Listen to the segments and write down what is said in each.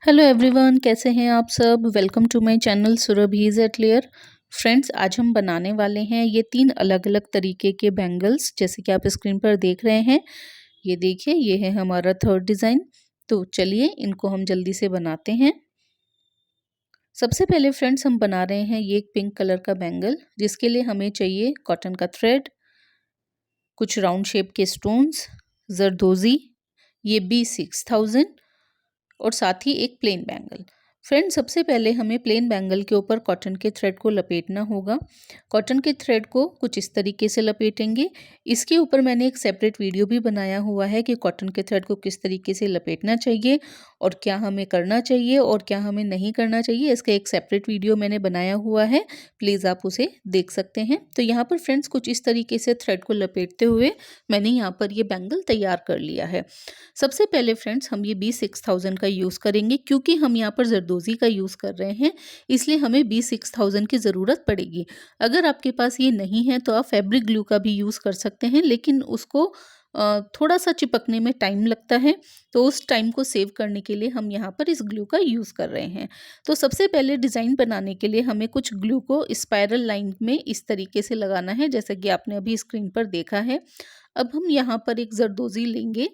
Hello everyone, कैसे हैं आप सब। Welcome to my channel Surabhi's eight layer. Friends, आज हम बनाने वाले हैं ये 3 अलग अलग तरीके के बैंगल्स, जैसे कि आप स्क्रीन पर देख रहे हैं। ये देखिए, ये है हमारा थर्ड डिज़ाइन। तो चलिए इनको हम जल्दी से बनाते हैं। सबसे पहले फ्रेंड्स, हम बना रहे हैं ये एक पिंक कलर का बैंगल, जिसके लिए हमें चाहिए कॉटन का थ्रेड, कुछ राउंड शेप के स्टोन्स, जरदोजी, ये B6000 और साथ ही एक प्लेन बैंगल। फ्रेंड्स, सबसे पहले हमें प्लेन बैंगल के ऊपर कॉटन के थ्रेड को लपेटना होगा। कॉटन के थ्रेड को कुछ इस तरीके से लपेटेंगे। इसके ऊपर मैंने एक सेपरेट वीडियो भी बनाया हुआ है कि कॉटन के थ्रेड को किस तरीके से लपेटना चाहिए और क्या हमें करना चाहिए और क्या हमें नहीं करना चाहिए। इसका एक सेपरेट वीडियो मैंने बनाया हुआ है, प्लीज़ आप उसे देख सकते हैं। तो यहाँ पर फ्रेंड्स, कुछ इस तरीके से थ्रेड को लपेटते हुए मैंने यहाँ पर ये बैंगल तैयार कर लिया है। सबसे पहले फ्रेंड्स, हम ये B6000 का यूज़ करेंगे, क्योंकि हम यहाँ पर जरदोजी का यूज़ कर रहे हैं, इसलिए हमें B6000 की ज़रूरत पड़ेगी। अगर आपके पास ये नहीं है तो आप फैब्रिक ग्लू का भी यूज़ कर सकते हैं, लेकिन उसको थोड़ा सा चिपकने में टाइम लगता है, तो उस टाइम को सेव करने के लिए हम यहाँ पर इस ग्लू का यूज़ कर रहे हैं। तो सबसे पहले डिज़ाइन बनाने के लिए हमें कुछ ग्लू को स्पाइरल लाइन में इस तरीके से लगाना है, जैसा कि आपने अभी स्क्रीन पर देखा है। अब हम यहाँ पर एक जरदोजी लेंगे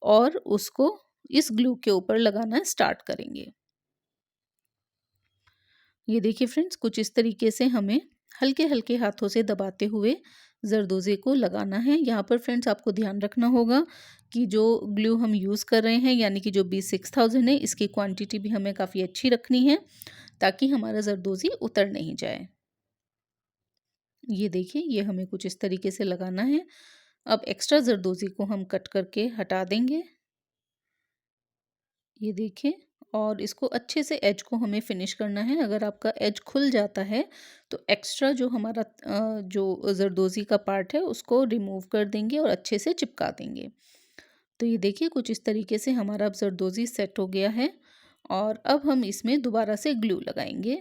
और उसको इस ग्लू के ऊपर लगाना स्टार्ट करेंगे। ये देखिए फ्रेंड्स, कुछ इस तरीके से हमें हल्के हल्के हाथों से दबाते हुए जरदोजे को लगाना है। यहाँ पर फ्रेंड्स, आपको ध्यान रखना होगा कि जो ग्लू हम यूज़ कर रहे हैं, यानी कि जो B6000 है, इसकी क्वांटिटी भी हमें काफ़ी अच्छी रखनी है, ताकि हमारा जरदोजी उतर नहीं जाए। ये देखिए, ये हमें कुछ इस तरीके से लगाना है। अब एक्स्ट्रा जरदोजी को हम कट करके हटा देंगे, ये देखिए। और इसको अच्छे से एज को हमें फिनिश करना है। अगर आपका एज खुल जाता है तो एक्स्ट्रा जो हमारा जो जरदोजी का पार्ट है उसको रिमूव कर देंगे और अच्छे से चिपका देंगे। तो ये देखिए, कुछ इस तरीके से हमारा अब जरदोजी सेट हो गया है और अब हम इसमें दोबारा से ग्लू लगाएंगे।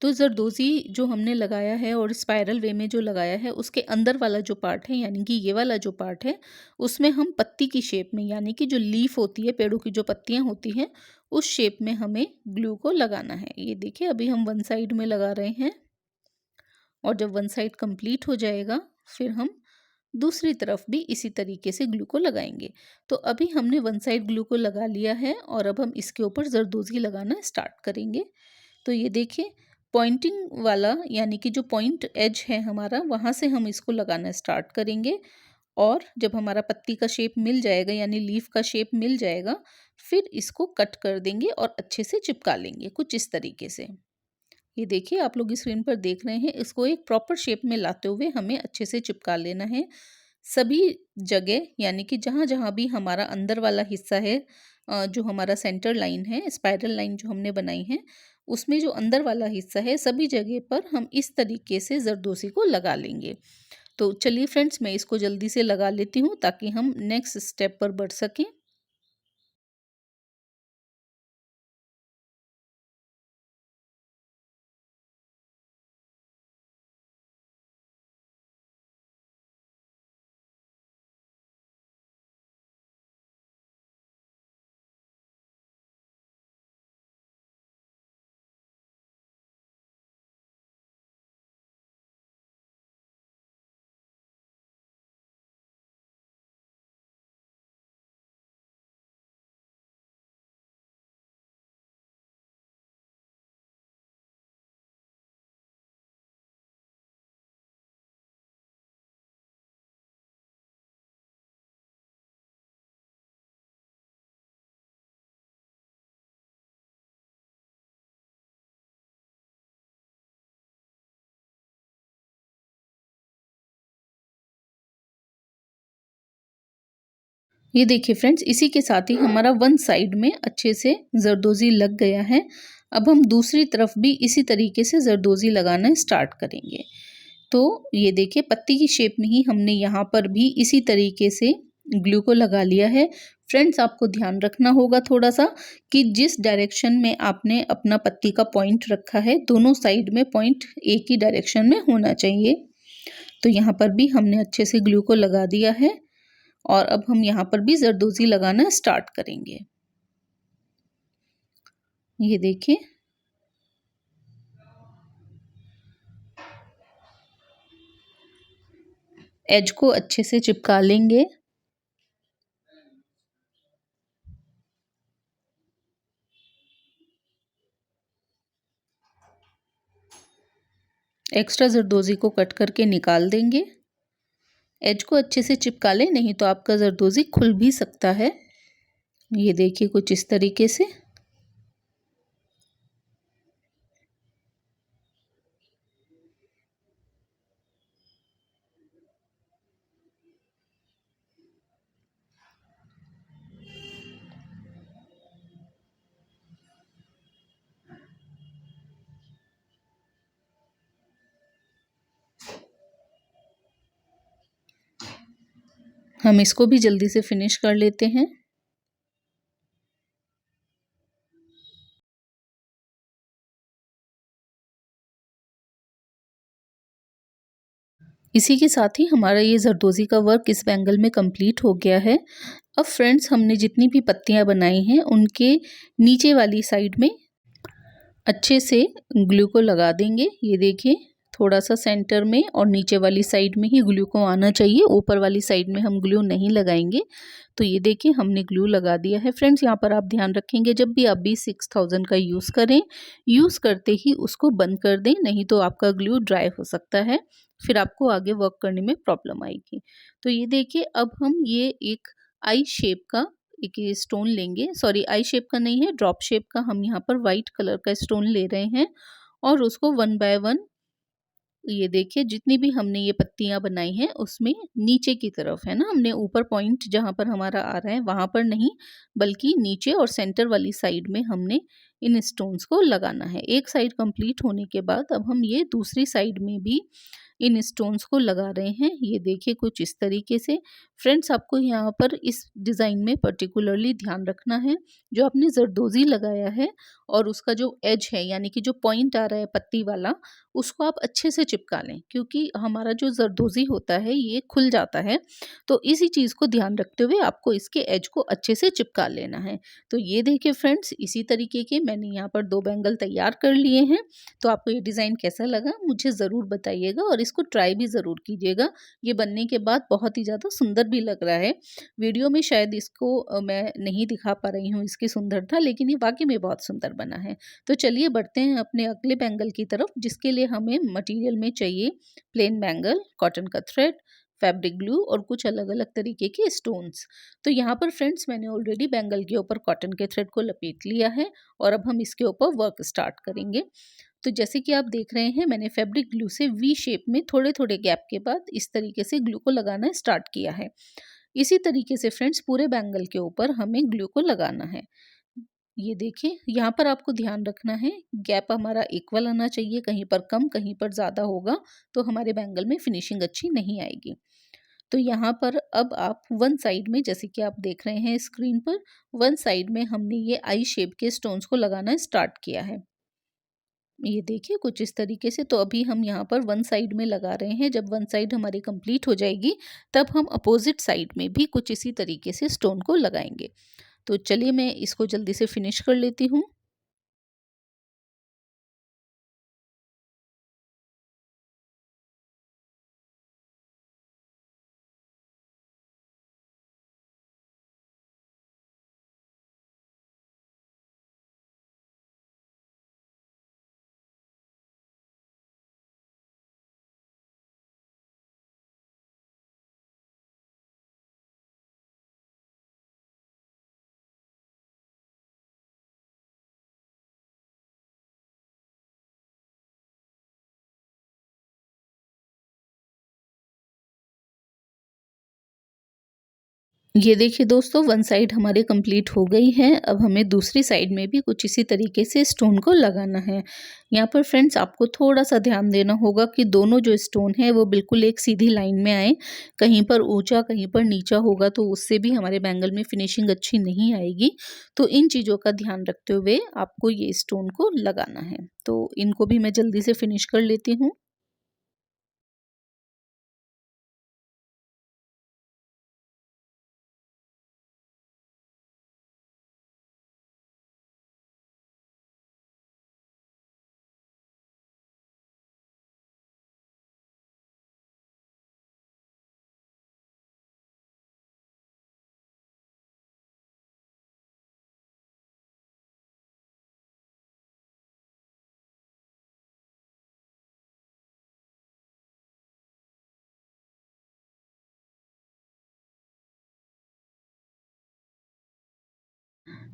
तो ज़रदोज़ी जो हमने लगाया है और स्पाइरल वे में जो लगाया है, उसके अंदर वाला जो पार्ट है, यानी कि ये वाला जो पार्ट है, उसमें हम पत्ती की शेप में, यानी कि जो लीफ होती है, पेड़ों की जो पत्तियां होती हैं, उस शेप में हमें ग्लू को लगाना है। ये देखिए, अभी हम वन साइड में लगा रहे हैं और जब वन साइड कंप्लीट हो जाएगा, फिर हम दूसरी तरफ भी इसी तरीके से ग्लू को लगाएंगे। तो अभी हमने वन साइड ग्लू को लगा लिया है और अब हम इसके ऊपर ज़रदोज़ी लगाना स्टार्ट करेंगे। तो ये देखिए, पॉइंटिंग वाला, यानी कि जो पॉइंट एज है हमारा, वहाँ से हम इसको लगाना स्टार्ट करेंगे और जब हमारा पत्ती का शेप मिल जाएगा, यानी लीफ का शेप मिल जाएगा, फिर इसको कट कर देंगे और अच्छे से चिपका लेंगे कुछ इस तरीके से। ये देखिए, आप लोग स्क्रीन पर देख रहे हैं, इसको एक प्रॉपर शेप में लाते हुए हमें अच्छे से चिपका लेना है सभी जगह, यानी कि जहाँ जहाँ भी हमारा अंदर वाला हिस्सा है, जो हमारा सेंटर लाइन है, स्पाइरल लाइन जो हमने बनाई है, उसमें जो अंदर वाला हिस्सा है, सभी जगह पर हम इस तरीके से जरदोसी को लगा लेंगे। तो चलिए फ्रेंड्स, मैं इसको जल्दी से लगा लेती हूँ ताकि हम नेक्स्ट स्टेप पर बढ़ सकें। ये देखिए फ्रेंड्स, इसी के साथ ही हमारा वन साइड में अच्छे से जरदोजी लग गया है। अब हम दूसरी तरफ भी इसी तरीके से जरदोजी लगाना स्टार्ट करेंगे। तो ये देखिए, पत्ती की शेप में ही हमने यहाँ पर भी इसी तरीके से ग्लू को लगा लिया है। फ्रेंड्स, आपको ध्यान रखना होगा थोड़ा सा कि जिस डायरेक्शन में आपने अपना पत्ती का पॉइंट रखा है, दोनों साइड में पॉइंट एक ही डायरेक्शन में होना चाहिए। तो यहाँ पर भी हमने अच्छे से ग्लू को लगा दिया है और अब हम यहाँ पर भी जरदोजी लगाना स्टार्ट करेंगे। ये देखिए, एज को अच्छे से चिपका लेंगे। एक्स्ट्रा जरदोज़ी को कट करके निकाल देंगे। एज को अच्छे से चिपका लें, नहीं तो आपका जरदोज़ी खुल भी सकता है। ये देखिए कुछ इस तरीके से। हम इसको भी जल्दी से फिनिश कर लेते हैं। इसी के साथ ही हमारा ये जरदोज़ी का वर्क इस बैंगल में कंप्लीट हो गया है। अब फ्रेंड्स, हमने जितनी भी पत्तियां बनाई हैं उनके नीचे वाली साइड में अच्छे से ग्लू को लगा देंगे। ये देखिए, थोड़ा सा सेंटर में और नीचे वाली साइड में ही ग्लू को आना चाहिए, ऊपर वाली साइड में हम ग्लू नहीं लगाएंगे। तो ये देखिए हमने ग्लू लगा दिया है। फ्रेंड्स, यहाँ पर आप ध्यान रखेंगे, जब भी आप B6000 का यूज़ करें, यूज़ करते ही उसको बंद कर दें, नहीं तो आपका ग्लू ड्राई हो सकता है, फिर आपको आगे वर्क करने में प्रॉब्लम आएगी। तो ये देखिए, अब हम ये एक आई शेप का एक ये स्टोन लेंगे, सॉरी आई शेप का नहीं है, ड्रॉप शेप का हम यहाँ पर वाइट कलर का स्टोन ले रहे हैं और उसको वन बाय वन, ये देखिए जितनी भी हमने ये पत्तियां बनाई हैं उसमें नीचे की तरफ है ना, हमने ऊपर पॉइंट जहाँ पर हमारा आ रहा है वहां पर नहीं, बल्कि नीचे और सेंटर वाली साइड में हमने इन स्टोन्स को लगाना है। एक साइड कंप्लीट होने के बाद अब हम ये दूसरी साइड में भी इन स्टोन्स को लगा रहे हैं। ये देखिए कुछ इस तरीके से। फ्रेंड्स, आपको यहाँ पर इस डिज़ाइन में पर्टिकुलरली ध्यान रखना है, जो आपने जरदोजी लगाया है और उसका जो एज है यानी कि जो पॉइंट आ रहा है पत्ती वाला, उसको आप अच्छे से चिपका लें, क्योंकि हमारा जो जरदोजी होता है ये खुल जाता है। तो इसी चीज़ को ध्यान रखते हुए आपको इसके एज को अच्छे से चिपका लेना है। तो ये देखिए फ्रेंड्स, इसी तरीके के मैंने यहाँ पर 2 बैंगल तैयार कर लिए हैं। तो आपको ये डिज़ाइन कैसा लगा मुझे ज़रूर बताइएगा और इसको ट्राई भी ज़रूर कीजिएगा। ये बनने के बाद बहुत ही ज़्यादा सुंदर भी लग रहा है। वीडियो में शायद इसको मैं नहीं दिखा पा रही हूँ इसकी सुंदरता, लेकिन ये वाक़ई में बहुत सुंदर बना है। तो चलिए बढ़ते हैं अपने अगले बैंगल की तरफ, जिसके लिए हमें मटेरियल में चाहिए प्लेन बैंगल, कॉटन का थ्रेड, फैब्रिक ग्लू और कुछ अलग-अलग तरीके के स्टोन्स। तो यहाँ पर फ्रेंड्स, मैंने ऑलरेडी बैंगल के ऊपर कॉटन के थ्रेड को लपेट लिया है और अब हम इसके ऊपर वर्क स्टार्ट करेंगे। तो जैसे कि आप देख रहे हैं, मैंने फैब्रिक ग्लू से वी शेप में थोड़े-थोड़े गैप के बाद इस तरीके से ग्लू को लगाना स्टार्ट किया है। इसी तरीके से फ्रेंड्स पूरे बैंगल के ऊपर हमें ग्लू को लगाना है। ये देखिए, यहाँ पर आपको ध्यान रखना है, गैप हमारा इक्वल आना चाहिए, कहीं पर कम, कहीं पर ज़्यादा होगा, तो हमारे बैंगल में फिनिशिंग अच्छी नहीं आएगी। तो यहाँ पर अब आप वन साइड में, जैसे कि आप देख रहे हैं स्क्रीन पर, वन साइड में हमने ये आई शेप के स्टोन्स को लगाना स्टार्ट किया है। ये देखिए कुछ इस तरीके से। तो अभी हम यहाँ पर वन साइड में लगा रहे हैं, जब वन साइड हमारी कंप्लीट हो जाएगी तब हम अपोजिट साइड में भी कुछ इसी तरीके से स्टोन को लगाएंगे। तो चलिए मैं इसको जल्दी से फिनिश कर लेती हूँ। ये देखिए दोस्तों, वन साइड हमारी कंप्लीट हो गई है। अब हमें दूसरी साइड में भी कुछ इसी तरीके से स्टोन को लगाना है। यहाँ पर फ्रेंड्स आपको थोड़ा-सा ध्यान देना होगा कि दोनों जो स्टोन है वो बिल्कुल एक सीधी लाइन में आए। कहीं पर ऊँचा, कहीं पर नीचा होगा तो उससे भी हमारे बैंगल में फिनिशिंग अच्छी नहीं आएगी। तो इन चीज़ों का ध्यान रखते हुए आपको ये स्टोन को लगाना है। तो इनको भी मैं जल्दी से फिनिश कर लेती हूँ।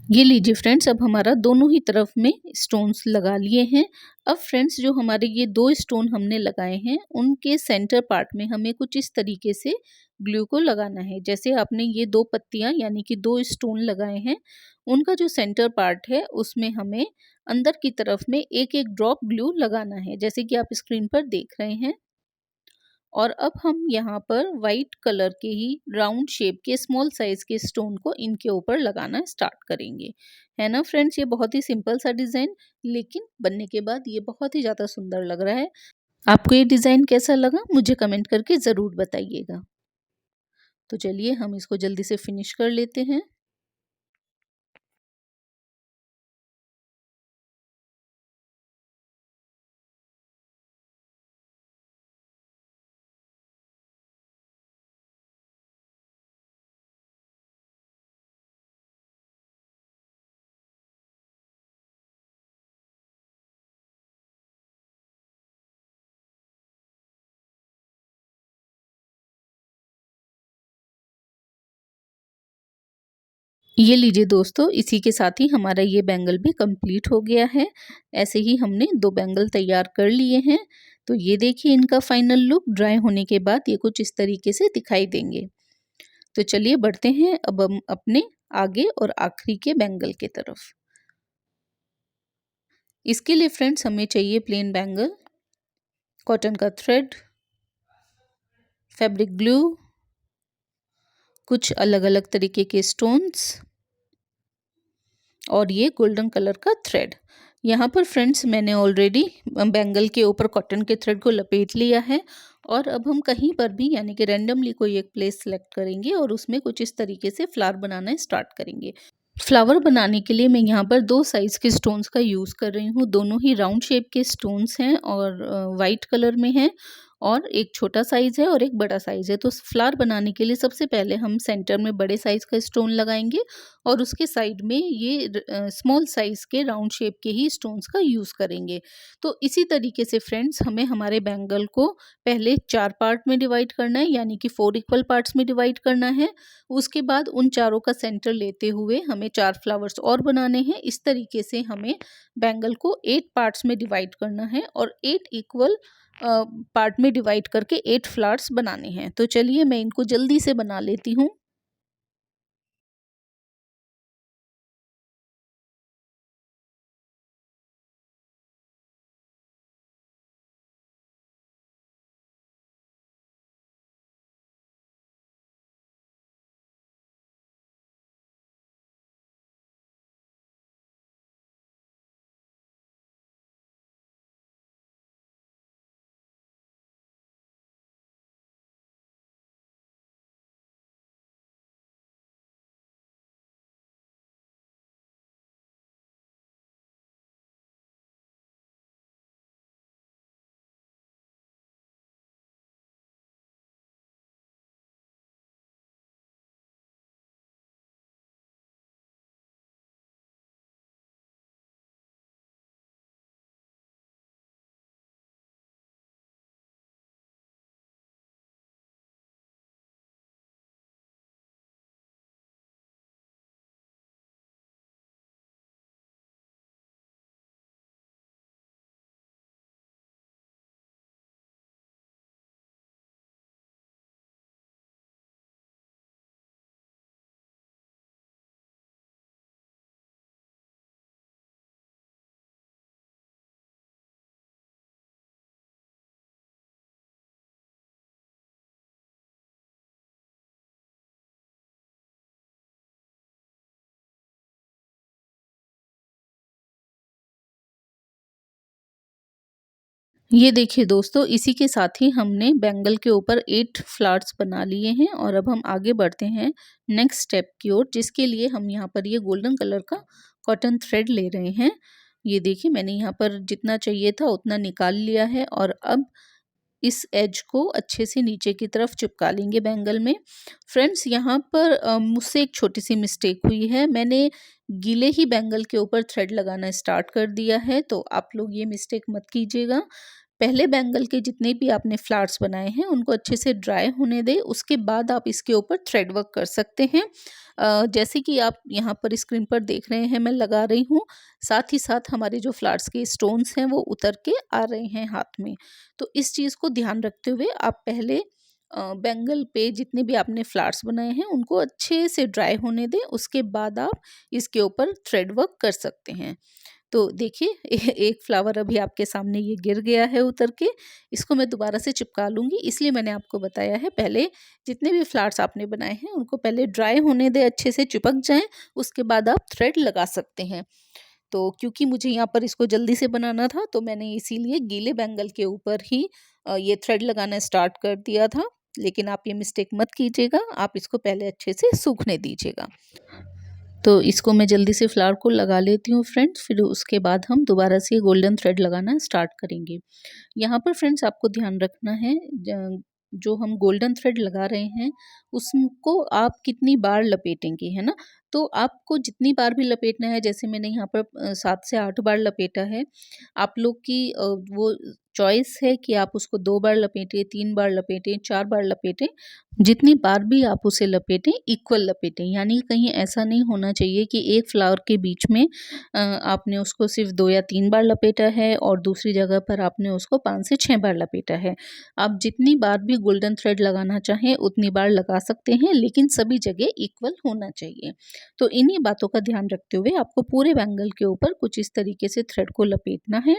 ये लीजिए फ्रेंड्स, अब हमारा दोनों ही तरफ में स्टोन्स लगा लिए हैं। अब फ्रेंड्स, जो हमारे ये 2 स्टोन हमने लगाए हैं, उनके सेंटर पार्ट में हमें कुछ इस तरीके से ग्लू को लगाना है। जैसे आपने ये 2 पत्तियाँ यानी कि 2 स्टोन लगाए हैं, उनका जो सेंटर पार्ट है उसमें हमें अंदर की तरफ में एक-एक ड्रॉप ग्लू लगाना है, जैसे कि आप स्क्रीन पर देख रहे हैं। और अब हम यहाँ पर वाइट कलर के ही राउंड शेप के स्मॉल साइज के स्टोन को इनके ऊपर लगाना स्टार्ट करेंगे। है ना फ्रेंड्स, ये बहुत ही सिंपल सा डिज़ाइन, लेकिन बनने के बाद ये बहुत ही ज़्यादा सुंदर लग रहा है। आपको ये डिज़ाइन कैसा लगा मुझे कमेंट करके ज़रूर बताइएगा। तो चलिए हम इसको जल्दी से फिनिश कर लेते हैं। ये लीजिए दोस्तों, इसी के साथ ही हमारा ये बैंगल भी कंप्लीट हो गया है। ऐसे ही हमने 2 बैंगल तैयार कर लिए हैं। तो ये देखिए इनका फाइनल लुक ड्राई होने के बाद ये कुछ इस तरीके से दिखाई देंगे। तो चलिए बढ़ते हैं अब हम अपने आगे और आखिरी के बैंगल की तरफ। इसके लिए फ्रेंड्स हमें चाहिए प्लेन बैंगल, कॉटन का थ्रेड, फैब्रिक ग्लू, कुछ अलग-अलग तरीके के स्टोन्स और ये गोल्डन कलर का थ्रेड। यहाँ पर फ्रेंड्स मैंने ऑलरेडी बैंगल के ऊपर कॉटन के थ्रेड को लपेट लिया है और अब हम कहीं पर भी यानी कि रैंडमली कोई एक प्लेस सेलेक्ट करेंगे और उसमें कुछ इस तरीके से फ्लावर बनाना स्टार्ट करेंगे। फ्लावर बनाने के लिए मैं यहाँ पर 2 साइज़ के स्टोन्स का यूज़ कर रही हूँ। दोनों ही राउंड शेप के स्टोन्स हैं और वाइट कलर में हैं और एक छोटा साइज़ है और एक बड़ा साइज़ है। तो फ्लावर बनाने के लिए सबसे पहले हम सेंटर में बड़े साइज़ का स्टोन लगाएँगे और उसके साइड में ये स्मॉल साइज़ के राउंड शेप के ही स्टोन्स का यूज़ करेंगे। तो इसी तरीके से फ्रेंड्स हमें हमारे बैंगल को पहले 4 पार्ट में डिवाइड करना है, यानी कि 4 इक्वल पार्ट्स में डिवाइड करना है। उसके बाद उन चारों का सेंटर लेते हुए हमें 4 फ्लावर्स और बनाने हैं। इस तरीके से हमें बैंगल को 8 पार्ट्स में डिवाइड करना है और 8 इक्वल पार्ट में डिवाइड करके 8 फ्लावर्स बनाने हैं। तो चलिए मैं इनको जल्दी से बना लेती हूँ। ये देखिए दोस्तों, इसी के साथ ही हमने बैंगल के ऊपर 8 फ्लावर्स बना लिए हैं और अब हम आगे बढ़ते हैं नेक्स्ट स्टेप की ओर, जिसके लिए हम यहाँ पर ये गोल्डन कलर का कॉटन थ्रेड ले रहे हैं। ये देखिए मैंने यहाँ पर जितना चाहिए था उतना निकाल लिया है और अब इस एज को अच्छे से नीचे की तरफ चिपका लेंगे बैंगल में। फ्रेंड्स, यहाँ पर मुझसे एक छोटी सी मिस्टेक हुई है। मैंने गीले ही बैंगल के ऊपर थ्रेड लगाना स्टार्ट कर दिया है, तो आप लोग ये मिस्टेक मत कीजिएगा। पहले बैंगल के जितने भी आपने फ्लावर्स बनाए हैं उनको अच्छे से ड्राई होने दें, उसके बाद आप इसके ऊपर थ्रेड वर्क कर सकते हैं। जैसे कि आप यहाँ पर स्क्रीन पर देख रहे हैं मैं लगा रही हूँ, साथ ही साथ हमारे जो फ्लावर्स के स्टोन्स हैं वो उतर के आ रहे हैं हाथ में। तो इस चीज़ को ध्यान रखते हुए आप पहले बैंगल पे जितने भी आपने फ्लावर्स बनाए हैं उनको अच्छे से ड्राई होने दें, उसके बाद आप इसके ऊपर थ्रेड वर्क कर सकते हैं। तो देखिए एक फ्लावर अभी आपके सामने ये गिर गया है उतर के, इसको मैं दोबारा से चिपका लूँगी, इसलिए मैंने आपको बताया है पहले जितने भी फ्लावर्स आपने बनाए हैं उनको पहले ड्राई होने दें, अच्छे से चिपक जाएँ, उसके बाद आप थ्रेड लगा सकते हैं। तो क्योंकि मुझे यहाँ पर इसको जल्दी से बनाना था तो मैंने इसीलिए गीले बैंगल के ऊपर ही ये थ्रेड लगाना स्टार्ट कर दिया था। लेकिन आप ये मिस्टेक मत कीजिएगा, आप इसको पहले अच्छे से सूखने दीजिएगा। तो इसको मैं जल्दी से फ्लावर को लगा लेती हूँ फ्रेंड्स, फिर उसके बाद हम दोबारा से गोल्डन थ्रेड लगाना स्टार्ट करेंगे। यहाँ पर फ्रेंड्स आपको ध्यान रखना है जो हम गोल्डन थ्रेड लगा रहे हैं उसको आप कितनी बार लपेटेंगे, है ना? तो आपको जितनी बार भी लपेटना है, जैसे मैंने यहाँ पर 7 से 8 बार लपेटा है। आप लोग की वो चॉइस है कि आप उसको 2 बार लपेटें, 3 बार लपेटें, 4 बार लपेटें। जितनी बार भी आप उसे लपेटें, इक्वल लपेटें, यानी कहीं ऐसा नहीं होना चाहिए कि एक फ्लावर के बीच में आपने उसको सिर्फ 2 या 3 बार लपेटा है और दूसरी जगह पर आपने उसको 5 से 6 बार लपेटा है। आप जितनी बार भी गोल्डन थ्रेड लगाना चाहें उतनी बार लगा सकते हैं, लेकिन सभी जगह इक्वल होना चाहिए। तो इन्हीं बातों का ध्यान रखते हुए आपको पूरे बैंगल के ऊपर कुछ इस तरीके से थ्रेड को लपेटना है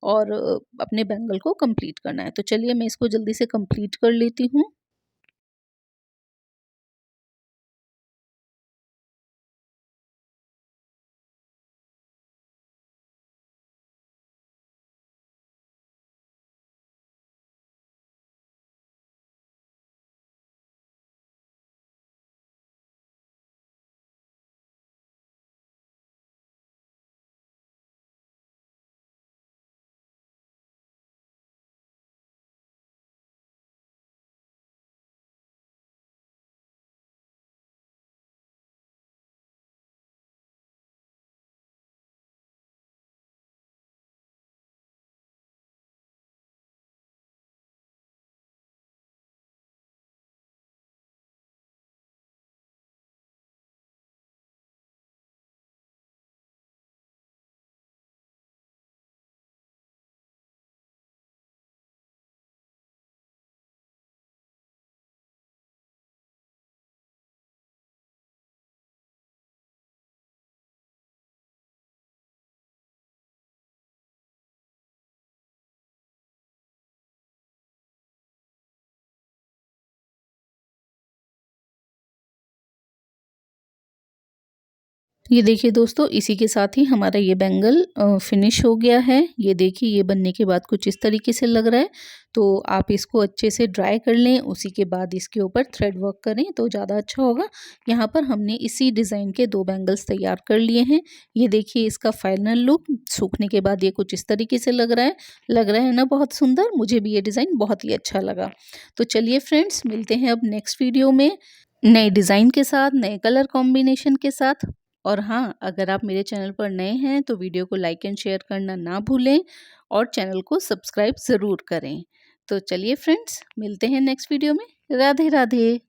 और अपने बैंगल को कंप्लीट करना है। तो चलिए मैं इसको जल्दी से कंप्लीट कर लेती हूँ। ये देखिए दोस्तों, इसी के साथ ही हमारा ये बैंगल फिनिश हो गया है। ये देखिए ये बनने के बाद कुछ इस तरीके से लग रहा है। तो आप इसको अच्छे से ड्राई कर लें, उसी के बाद इसके ऊपर थ्रेड वर्क करें तो ज़्यादा अच्छा होगा। यहाँ पर हमने इसी डिज़ाइन के 2 बैंगल्स तैयार कर लिए हैं। ये देखिए इसका फाइनल लुक सूखने के बाद ये कुछ इस तरीके से लग रहा है ना बहुत सुंदर। मुझे भी ये डिज़ाइन बहुत ही अच्छा लगा। तो चलिए फ्रेंड्स, मिलते हैं अब नेक्स्ट वीडियो में नए डिज़ाइन के साथ, नए कलर कॉम्बिनेशन के साथ। और हाँ, अगर आप मेरे चैनल पर नए हैं तो वीडियो को लाइक एंड शेयर करना ना भूलें और चैनल को सब्सक्राइब ज़रूर करें। तो चलिए फ्रेंड्स, मिलते हैं नेक्स्ट वीडियो में। राधे राधे।